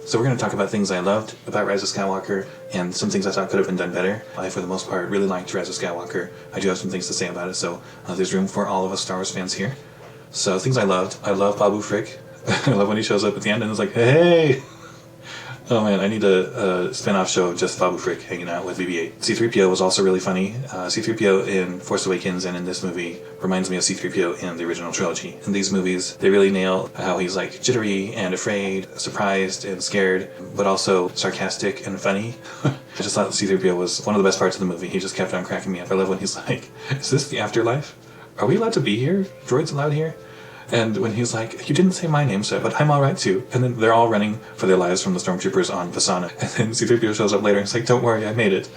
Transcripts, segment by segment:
So we're going to talk about things I loved about Rise of Skywalker and some things I thought could have been done better. I, for the most part, really liked Rise of Skywalker. I do have some things to say about it, so there's room for all of us Star Wars fans here. So things I loved. I love Babu frik. I love when he shows up at the end and is like, hey! Oh man, I need a spin-off show of just Babu frik hanging out with BB-8. C-3PO was also really funny. C-3PO in Force Awakens and in this movie reminds me of C-3PO in the original trilogy. In these movies, they really nail how he's like jittery and afraid, surprised and scared, but also sarcastic and funny. I just thought C-3PO was one of the best parts of the movie. He just kept on cracking me up. I love when he's like, is this the afterlife? Are we allowed to be here? Droids allowed here? And when he's like, you didn't say my name, sir, but I'm alright too. And then they're all running for their lives from the stormtroopers on Vasana. And then C-3PO shows up later and it's like, don't worry, I made it.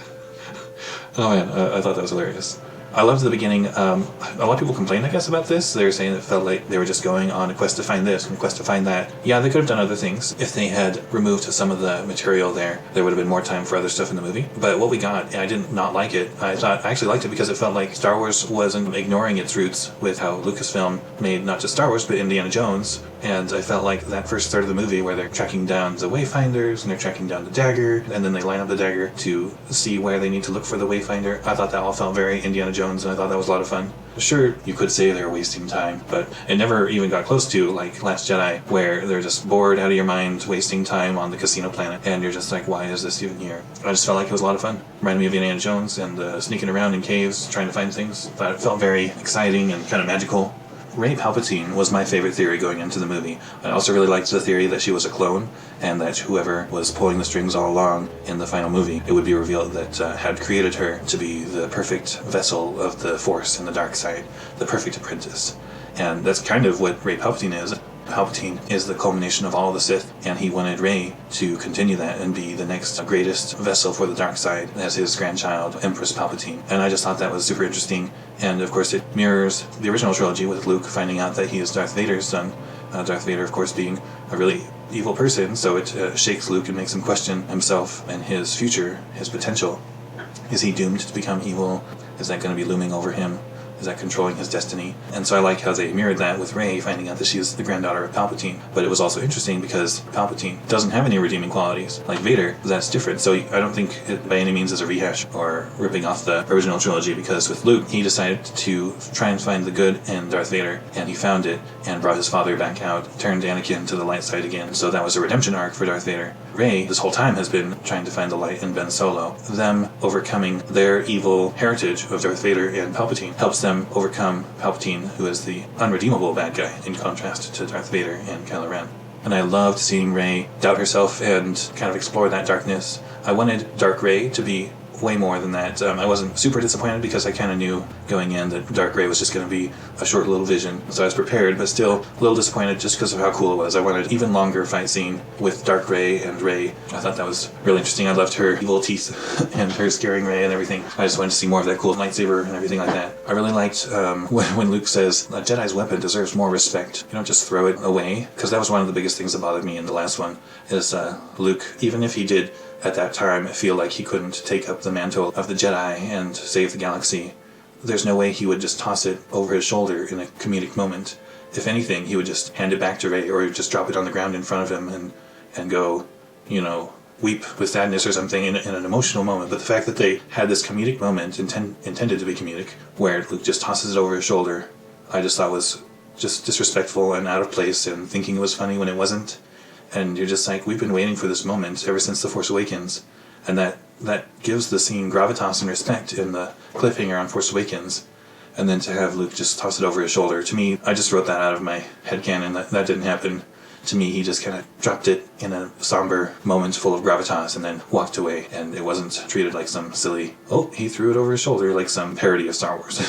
Oh man, I thought that was hilarious. I loved the beginning. A lot of people complained, I guess, about this. They were saying it felt like they were just going on a quest to find this and a quest to find that. Yeah, they could have done other things. If they had removed some of the material there would have been more time for other stuff in the movie. But what we got, I did not like it. I actually liked it because it felt like Star Wars wasn't ignoring its roots with how Lucasfilm made not just Star Wars, but Indiana Jones. And I felt like that first third of the movie where they're tracking down the Wayfinders and they're tracking down the dagger, and then they line up the dagger to see where they need to look for the Wayfinder. I thought that all felt very Indiana Jones, and I thought that was a lot of fun. Sure, you could say they were wasting time, but it never even got close to, like, Last Jedi, where they're just bored out of your mind, wasting time on the casino planet, and you're just like, why is this even here? I just felt like it was a lot of fun. Reminded me of Indiana Jones and sneaking around in caves, trying to find things. Thought it felt very exciting and kind of magical. Rey Palpatine was my favorite theory going into the movie. I also really liked the theory that she was a clone, and that whoever was pulling the strings all along in the final movie, it would be revealed that had created her to be the perfect vessel of the Force and the dark side, the perfect apprentice. And that's kind of what Rey Palpatine is. Palpatine is the culmination of all the Sith, and he wanted Rey to continue that and be the next greatest vessel for the dark side as his grandchild, Empress Palpatine. And I just thought that was super interesting, and of course it mirrors the original trilogy with Luke finding out that he is Darth Vader's son. Darth Vader, of course, being a really evil person, so it shakes Luke and makes him question himself and his future, his potential. Is he doomed to become evil? Is that going to be looming over him? Is that controlling his destiny? And so I like how they mirrored that with Rey finding out that she is the granddaughter of Palpatine. But it was also interesting because Palpatine doesn't have any redeeming qualities. Like Vader, that's different. So I don't think it by any means is a rehash or ripping off the original trilogy, because with Luke, he decided to try and find the good in Darth Vader, and he found it and brought his father back out, turned Anakin to the light side again. So that was a redemption arc for Darth Vader. Rey, this whole time, has been trying to find the light in Ben Solo. Them overcoming their evil heritage of Darth Vader and Palpatine helps them overcome Palpatine, who is the unredeemable bad guy, in contrast to Darth Vader and Kylo Ren. And I loved seeing Rey doubt herself and kind of explore that darkness. I wanted Dark Rey to be way more than that. I wasn't super disappointed because I kind of knew going in that Dark Rey was just going to be a short little vision, so I was prepared, but still a little disappointed just because of how cool it was. I wanted an even longer fight scene with Dark Rey and Rey. I thought that was really interesting. I loved her evil teeth and her scaring Rey and everything. I just wanted to see more of that cool lightsaber and everything like that. I really liked when Luke says, a Jedi's weapon deserves more respect. You don't just throw it away, because that was one of the biggest things that bothered me in the last one, is Luke, even if he did at that time feel like he couldn't take up the mantle of the Jedi and save the galaxy, there's no way he would just toss it over his shoulder in a comedic moment. If anything, he would just hand it back to Rey, or just drop it on the ground in front of him and go, weep with sadness or something in an emotional moment. But the fact that they had this comedic moment, intended to be comedic, where Luke just tosses it over his shoulder, I just thought was just disrespectful and out of place, and thinking it was funny when it wasn't. And you're just like, we've been waiting for this moment ever since The Force Awakens. And that gives the scene gravitas and respect in the cliffhanger on Force Awakens. And then to have Luke just toss it over his shoulder, to me, I just wrote that out of my headcanon. That didn't happen. To me, he just kind of dropped it in a somber moment full of gravitas and then walked away. And it wasn't treated like some silly, oh, he threw it over his shoulder, like some parody of Star Wars.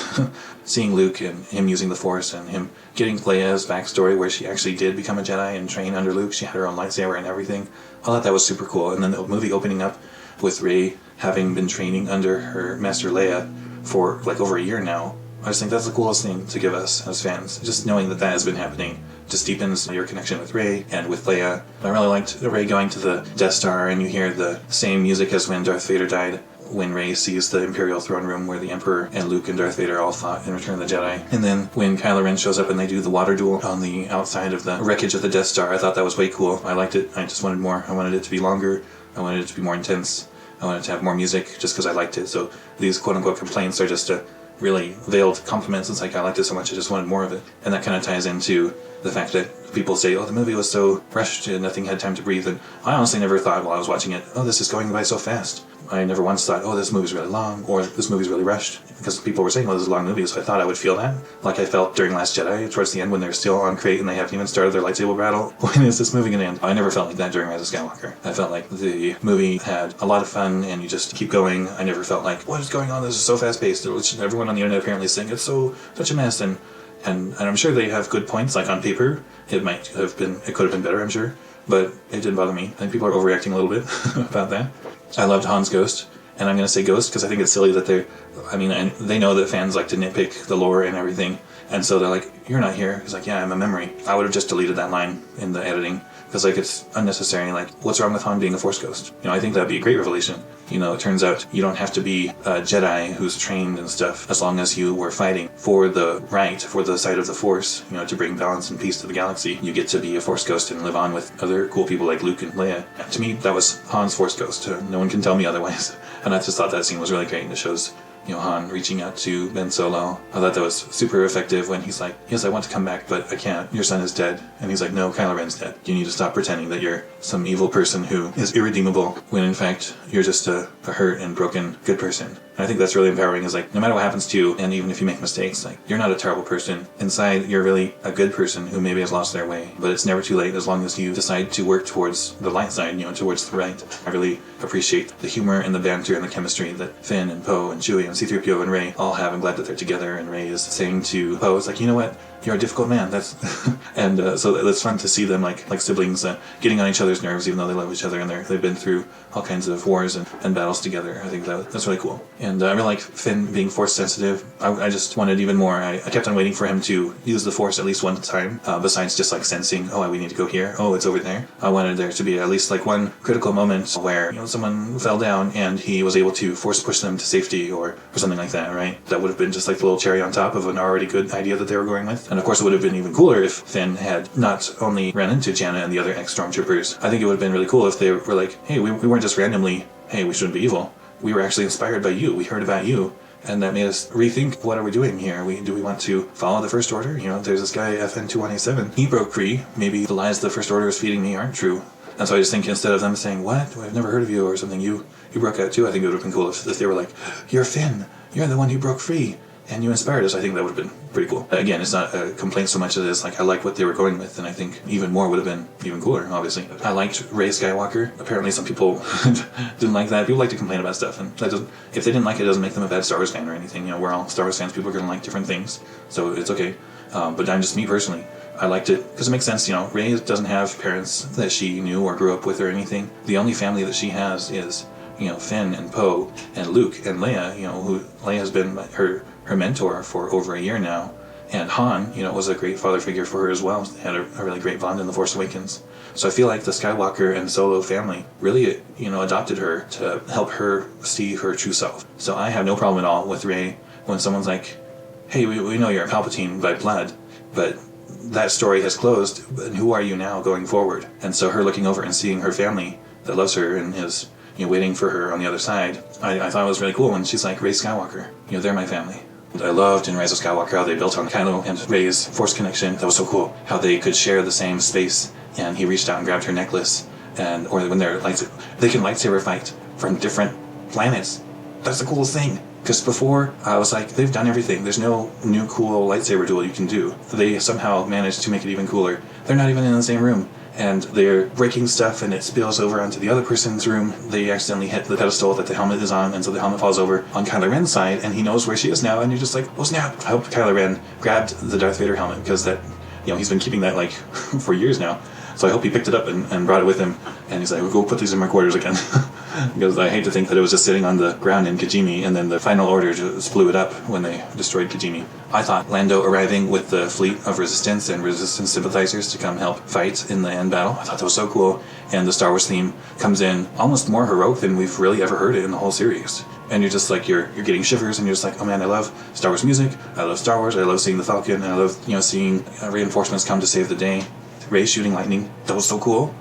Seeing Luke and him using the Force and him getting Leia's backstory where she actually did become a Jedi and train under Luke. She had her own lightsaber and everything. I thought that was super cool. And then the movie opening up with Rey having been training under her master Leia for like over a year now. I just think that's the coolest thing to give us as fans. Just knowing that has been happening just deepens your connection with Rey and with Leia. I really liked Rey going to the Death Star, and you hear the same music as when Darth Vader died. when Rey sees the Imperial throne room where the Emperor and Luke and Darth Vader all fought in Return of the Jedi. And then when Kylo Ren shows up and they do the water duel on the outside of the wreckage of the Death Star, I thought that was way cool. I liked it. I just wanted more. I wanted it to be longer. I wanted it to be more intense. I wanted to have more music just because I liked it. So these quote-unquote complaints are just really veiled compliments. It's like, I liked it so much, I just wanted more of it. And that kind of ties into the fact that people say, oh, the movie was so rushed and nothing had time to breathe. And I honestly never thought while I was watching it, oh, this is going by so fast. I never once thought, oh, this movie's really long, or this movie's really rushed. Because people were saying, oh, this is a long movie, so I thought I would feel that. Like I felt during Last Jedi, towards the end when they're still on Crate and they haven't even started their lightsaber battle. When is this movie going to end? I never felt like that during Rise of Skywalker. I felt like the movie had a lot of fun and you just keep going. I never felt like, what is going on? This is so fast-paced. Everyone on the internet apparently is saying it's such a mess. And I'm sure they have good points, like on paper. It could have been better, I'm sure. But it didn't bother me. I think people are overreacting a little bit about that. I loved Han's ghost. And I'm going to say ghost because I think it's silly that they know that fans like to nitpick the lore and everything. And so they're like, you're not here. He's like, yeah, I'm a memory. I would have just deleted that line in the editing because like it's unnecessary. Like, what's wrong with Han being a Force ghost? I think that'd be a great revelation. It turns out you don't have to be a Jedi who's trained and stuff as long as you were fighting for the side of the Force, to bring balance and peace to the galaxy. You get to be a Force ghost and live on with other cool people like Luke and Leia. And to me, that was Han's Force ghost. No one can tell me otherwise. And I just thought that scene was really great, and it shows Han reaching out to Ben Solo. I thought that was super effective when he's like, yes, I want to come back, but I can't. Your son is dead. And he's like, no, Kylo Ren's dead. You need to stop pretending that you're some evil person who is irredeemable, when in fact, you're just a hurt and broken good person. And I think that's really empowering, is like, no matter what happens to you, and even if you make mistakes, like, you're not a terrible person. Inside, you're really a good person who maybe has lost their way. But it's never too late as long as you decide to work towards the light side, towards the right. I really appreciate the humor and the banter and the chemistry that Finn and Poe and Chewie and C-3PO and Rey all have. I'm glad that they're together, and Rey is saying to Poe, it's like, you know what? You're a difficult man. That's and so it's fun to see them like siblings getting on each other's nerves, even though they love each other and they've been through all kinds of wars and battles together. I think that's really cool. And I really like Finn being Force sensitive. I just wanted even more. I kept on waiting for him to use the Force at least one time, besides just like sensing, oh, we need to go here. Oh, it's over there. I wanted there to be at least like one critical moment where someone fell down and he was able to Force push them to safety or something like that, right? That would have been just like the little cherry on top of an already good idea that they were going with. And of course, it would have been even cooler if Finn had not only ran into Janna and the other ex-stormtroopers. I think it would have been really cool if they were like, hey, we weren't just randomly, hey, we shouldn't be evil. We were actually inspired by you. We heard about you. And that made us rethink, what are we doing here? Do we want to follow the First Order? There's this guy, FN-2187. He broke free. Maybe the lies the First Order is feeding me aren't true. And so I just think instead of them saying, what? I've never heard of you or something, you broke out too. I think it would have been cool if they were like, you're Finn. You're the one who broke free. And you inspired us. I think that would have been pretty cool. Again, it's not a complaint so much as it is like I like what they were going with, and I think even more would have been even cooler, obviously. I liked Rey Skywalker. Apparently some people didn't like that. People like to complain about stuff, and if they didn't like it, it doesn't make them a bad Star Wars fan or anything. We're all Star Wars fans. People are going to like different things, so it's okay. But I'm just me personally. I liked it because it makes sense. Rey doesn't have parents that she knew or grew up with or anything. The only family that she has is Finn and Poe and Luke and Leia, who Leia has been her mentor for over a year now. And Han, was a great father figure for her as well. They had a really great bond in The Force Awakens. So I feel like the Skywalker and Solo family really, adopted her to help her see her true self. So I have no problem at all with Rey when someone's like, hey, we know you're a Palpatine by blood, but that story has closed, and who are you now going forward? And so her looking over and seeing her family that loves her and is waiting for her on the other side, I thought it was really cool when she's like, Rey Skywalker, they're my family. I loved in Rise of Skywalker how they built on Kylo and Rey's Force connection. That was so cool. How they could share the same space, and he reached out and grabbed her necklace, or when they can lightsaber fight from different planets. That's the coolest thing. Because before, I was like, they've done everything. There's no new cool lightsaber duel you can do. They somehow managed to make it even cooler. They're not even in the same room. And they're breaking stuff and it spills over onto the other person's room. They accidentally hit the pedestal that the helmet is on, and so the helmet falls over on Kylo Ren's side, and he knows where she is now, and you're just like, oh snap. I hope Kylo Ren grabbed the Darth Vader helmet, because that, he's been keeping that for years now. So I hope he picked it up and brought it with him, and he's like, we'll go put these in my quarters again. Because I hate to think that it was just sitting on the ground in Kijimi, and then the final order just blew it up when they destroyed Kijimi. I thought Lando arriving with the fleet of Resistance and Resistance sympathizers to come help fight in the end battle, I thought that was so cool. And the Star Wars theme comes in almost more heroic than we've really ever heard it in the whole series. and you're just like you're getting shivers, and you're just like, oh man, I love Star Wars music, I love Star Wars, I love seeing the Falcon, and I love seeing reinforcements come to save the day. Rey shooting lightning, that was so cool.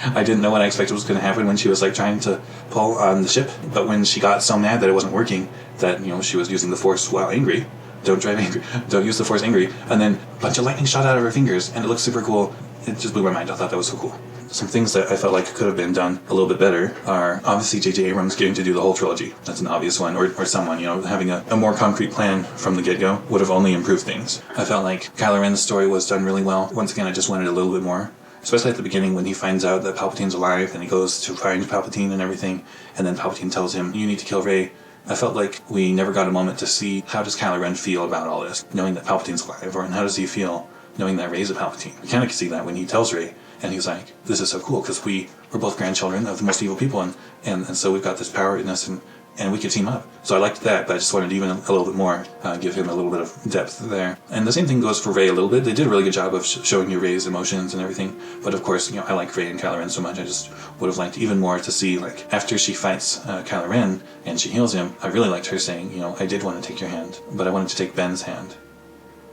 I didn't know what I expected was going to happen when she was like trying to pull on the ship, but when she got so mad that it wasn't working, that she was using the Force while angry. Don't drive angry. Don't use the Force angry. And then a bunch of lightning shot out of her fingers, and it looked super cool. It just blew my mind. I thought that was so cool. Some things that I felt like could have been done a little bit better are obviously J.J. Abrams getting to do the whole trilogy. That's an obvious one. Or someone, having a more concrete plan from the get-go would have only improved things. I felt like Kylo Ren's story was done really well. Once again, I just wanted a little bit more. Especially at the beginning when he finds out that Palpatine's alive and he goes to find Palpatine and everything, and then Palpatine tells him, you need to kill Rey. I felt like we never got a moment to see how does Kylo Ren feel about all this, knowing that Palpatine's alive, or how does he feel knowing that Rey's a Palpatine. We kind of can see that when he tells Rey, and he's like, this is so cool because we're both grandchildren of the most evil people, and so we've got this power in us, and we could team up. So I liked that, but I just wanted even a little bit more, give him a little bit of depth there. And the same thing goes for Rey a little bit. They did a really good job of showing you Rey's emotions and everything. But of course, I like Rey and Kylo Ren so much, I just would have liked even more to see, like, after she fights Kylo Ren and she heals him, I really liked her saying, I did want to take your hand, but I wanted to take Ben's hand.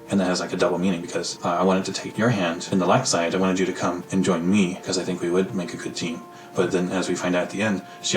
And that has like a double meaning because I wanted to take your hand in the light side. I wanted you to come and join me because I think we would make a good team. But then as we find out at the end, she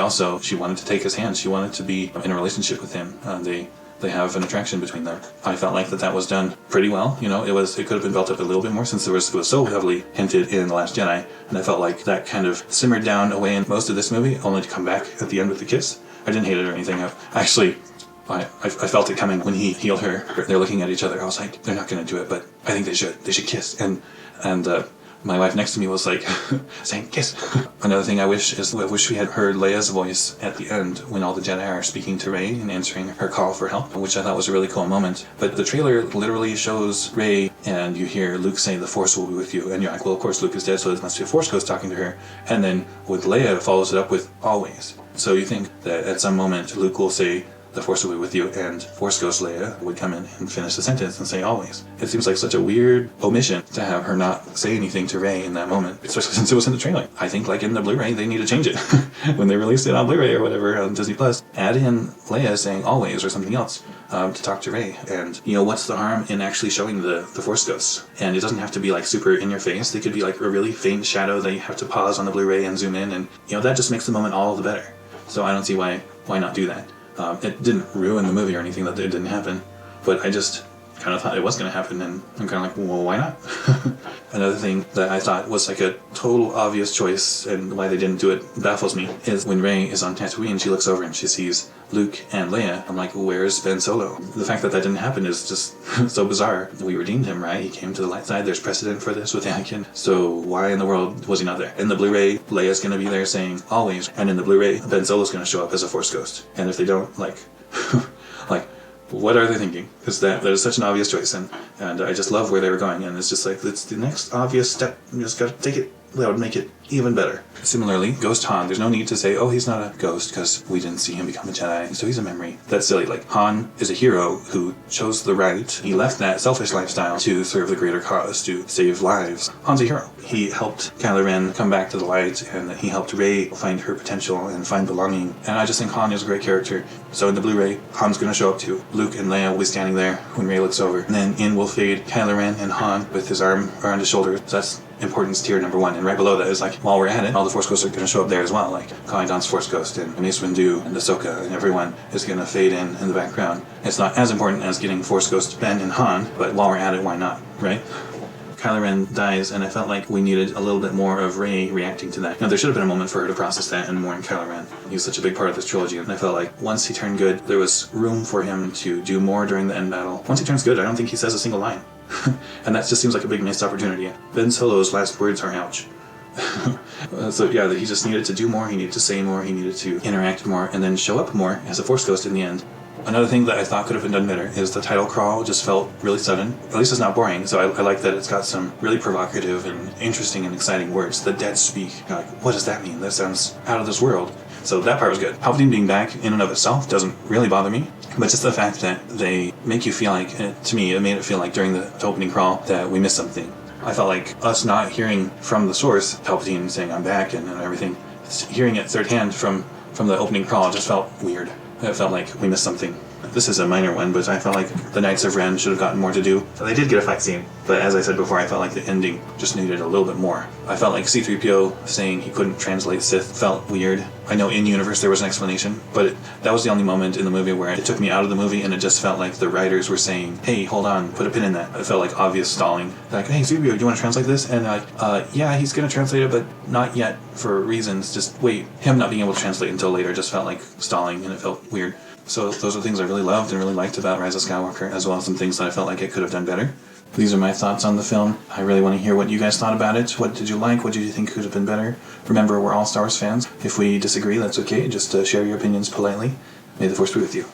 wanted to take his hand. She wanted to be in a relationship with him. They have an attraction between them. I felt like that was done pretty well. It could have been built up a little bit more since it was so heavily hinted in The Last Jedi. And I felt like that kind of simmered down away in most of this movie, only to come back at the end with the kiss. I didn't hate it or anything. I felt it coming when he healed her. They're looking at each other. I was like, they're not going to do it, but I think they should. They should kiss. And my wife next to me was like, saying kiss. Another thing I wish we had heard Leia's voice at the end when all the Jedi are speaking to Rey and answering her call for help, which I thought was a really cool moment. But the trailer literally shows Rey and you hear Luke say, the Force will be with you. And you're like, well, of course Luke is dead, so it must be a Force ghost talking to her. And then with Leia follows it up with always. So you think that at some moment Luke will say, the Force will be with you, and Force Ghost Leia would come in and finish the sentence and say always. It seems like such a weird omission to have her not say anything to Rey in that moment, especially since it was in the trailer. I think like in the Blu-ray, they need to change it. When they released it on Blu-ray or whatever on Disney Plus, add in Leia saying always or something else to talk to Rey. And, what's the harm in actually showing the Force Ghosts? And it doesn't have to be like super in your face. They could be like a really faint shadow that you have to pause on the Blu-ray and zoom in, and, that just makes the moment all the better. So I don't see why not do that. It didn't ruin the movie or anything that it didn't happen, but I just kind of thought it was going to happen, and I'm kind of like, well, why not? Another thing that I thought was like a total obvious choice, and why they didn't do it baffles me, is when Rey is on Tatooine, she looks over and she sees Luke and Leia. I'm like, where's Ben Solo? The fact that didn't happen is just so bizarre. We redeemed him, right? He came to the light side. There's precedent for this with Anakin. So why in the world was he not there? In the Blu-ray, Leia's going to be there saying always, and in the Blu-ray, Ben Solo's going to show up as a Force ghost. And if they don't, like, what are they thinking? Because that is such an obvious choice, and I just love where they were going, and it's just like, it's the next obvious step. You just gotta take it. That would make it even better. Similarly, Ghost Han, there's no need to say, oh, he's not a ghost because we didn't see him become a Jedi, so he's a memory. That's silly. Like, Han is a hero who chose the right. He left that selfish lifestyle to serve the greater cause, to save lives. Han's a hero. He helped Kylo Ren come back to the light, and he helped Rey find her potential and find belonging. And I just think Han is a great character. So in the Blu-ray, Han's going to show up too. Luke and Leia will be standing there when Rey looks over. And then in will fade Kylo Ren and Han with his arm around his shoulder. So that's importance tier number 1. And right below that is like, while we're at it, all the Force Ghosts are going to show up there as well. Like Qui-Gon's Force Ghost and Mace Windu and Ahsoka, and everyone is going to fade in the background. It's not as important as getting Force Ghost Ben and Han, but while we're at it, why not, right? Kylo Ren dies, and I felt like we needed a little bit more of Rey reacting to that. Now, there should have been a moment for her to process that and mourn Kylo Ren. He's such a big part of this trilogy, and I felt like once he turned good, there was room for him to do more during the end battle. Once he turns good, I don't think he says a single line. And that just seems like a big missed opportunity. Ben Solo's last words are ouch. So yeah, he just needed to do more, he needed to say more, he needed to interact more, and then show up more as a Force Ghost in the end. Another thing that I thought could have been done better is the title crawl just felt really sudden. At least it's not boring, so I like that it's got some really provocative and interesting and exciting words. The dead speak. You're like, what does that mean? That sounds out of this world. So that part was good. Palpatine being back in and of itself doesn't really bother me, but just the fact that they make you feel like, to me, it made it feel like during the opening crawl that we missed something. I felt like us not hearing from the source, Palpatine saying I'm back and everything, hearing it third hand from the opening crawl just felt weird. I felt like we missed something. This is a minor one, but I felt like the Knights of Ren should have gotten more to do. They did get a fight scene, but as I said before, I felt like the ending just needed a little bit more. I felt like C-3PO saying he couldn't translate Sith felt weird. I know in universe there was an explanation, but that was the only moment in the movie where it took me out of the movie, and it just felt like the writers were saying, hey, hold on, put a pin in that. It felt like obvious stalling. Like, hey, C-3PO, do you want to translate this? And like, yeah, he's going to translate it, but not yet for reasons. Just wait. Him not being able to translate until later just felt like stalling, and it felt weird. So those are things I really loved and really liked about Rise of Skywalker, as well as some things that I felt like it could have done better. These are my thoughts on the film. I really want to hear what you guys thought about it. What did you like? What did you think could have been better? Remember, we're all Star Wars fans. If we disagree, that's okay. Just share your opinions politely. May the Force be with you.